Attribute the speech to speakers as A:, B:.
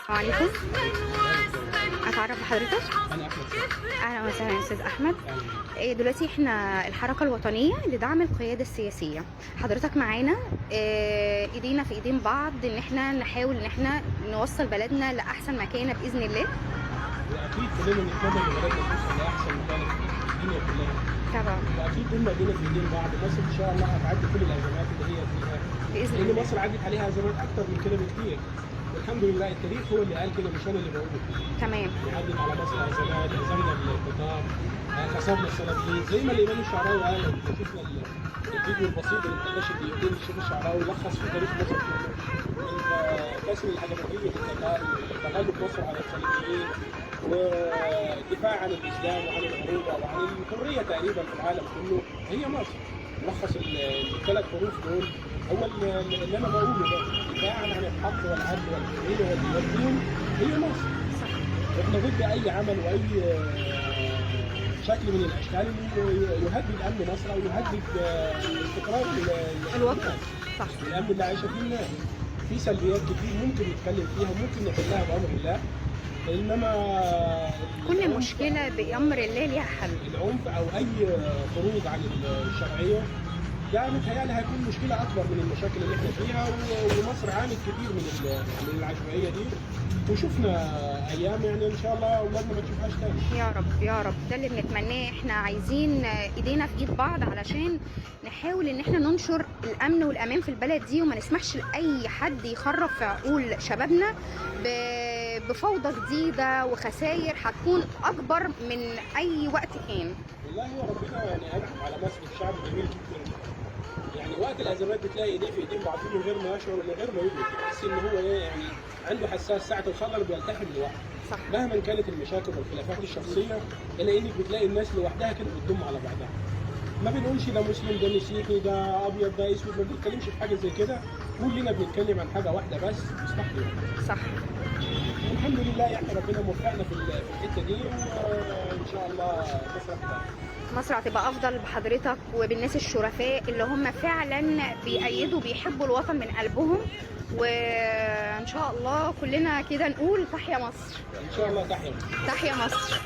A: عليكم. اتعرف بحضرتك؟
B: انا احمد صالح.
A: اهلا وسهلا يا استاذ احمد. دلوقتي احنا الحركه الوطنيه لدعم القياده السياسيه. حضرتك معانا، ايدينا في ايدين بعض ان احنا نحاول ان احنا نوصل بلدنا لاحسن مكانه باذن الله.
B: واكيد كلنا نتمنى ان بلدنا توصل لاحسن مكان في الدنيا كلها.
A: طبعا.
B: واكيد كلنا ايدينا في ايدين بعض. مصر ان شاء الله هتعدي كل الازمات اللي هي فيها
A: باذن
B: لان
A: الله.
B: مصر عدت عليها ازمات اكتر من كده بكتير. والحمد لله التاريخ هو اللي قال كده مش انا اللي بقوله.
A: تمام.
B: عدت على مصر ازمات، هزمنا بالانقطاع، خسرنا السلفيين زي ما الامام الشعراوي قال. لو شفنا الفيديو البسيط اللي بتناقش دقيقتين الشيخ الشعراوي لخص في تاريخ مصر كله. من كسر الهجماتيه بالتتار، تغلب مصر على الصليبيين، والدفاع عن الاسلام وعن العروبه وعن الحريه تقريبا في العالم كله هي مصر. ملخص الثلاث حروف دول هو اللي انا بقوله ده، دفاعا عن الحق والعدل والحريه والدين هي مصر. احنا ضد اي عمل واي شكل من الاشكال يهدد امن مصر او يهدد استقرار
A: الوطن. صح.
B: الامن اللي عايشه فيه الناس. في سلبيات كتير ممكن نتكلم فيها وممكن نحلها بامر الله، انما
A: كل مشكله بامر الله ليها حل.
B: العنف او اي خروج عن الشرعيه ده متهيألي هيكون مشكله اكبر من المشاكل اللي احنا فيها. ومصر عانت كتير من العشوائيه دي، وشفنا ايام يعني ان شاء الله اولادنا ما تشوفهاش تاني.
A: يا رب يا رب، ده اللي بنتمناه. احنا عايزين ايدينا في ايد بعض علشان نحاول ان احنا ننشر الامن والامان في البلد دي، وما نسمحش لاي حد يخرب في عقول شبابنا بفوضى جديده وخسائر هتكون اكبر من اي وقت كان.
B: والله هو ربنا يعني انعم على مصر بشعب جميل جدا. يعني وقت الازمات بتلاقي ايديه في ايدين بعضهم من غير ما يشعر، من غير ما يدرك، تحس ان هو ايه يعني عنده حساس ساعه الخطر بيلتحم لوحده.
A: صح.
B: مهما كانت المشاكل والخلافات الشخصيه الا انك بتلاقي الناس لوحدها كده بتضم على بعضها. ما بنقولش ده مسلم ده مسيحي ده ابيض ده اسود، ما بنتكلمش في حاجه زي كده. كلنا بنتكلم عن حاجه واحده بس، مصلحه الوطن.
A: صح.
B: الحمد لله يعني ربنا موفقنا في الحته دي، وان شاء الله مصر هتبقى
A: مصر هتبقى افضل بحضرتك وبالناس الشرفاء اللي هم فعلا بيأيدوا بيحبوا الوطن من قلبهم. وان شاء الله كلنا كده نقول تحيا مصر.
B: ان شاء الله تحيا مصر.
A: تحيا مصر.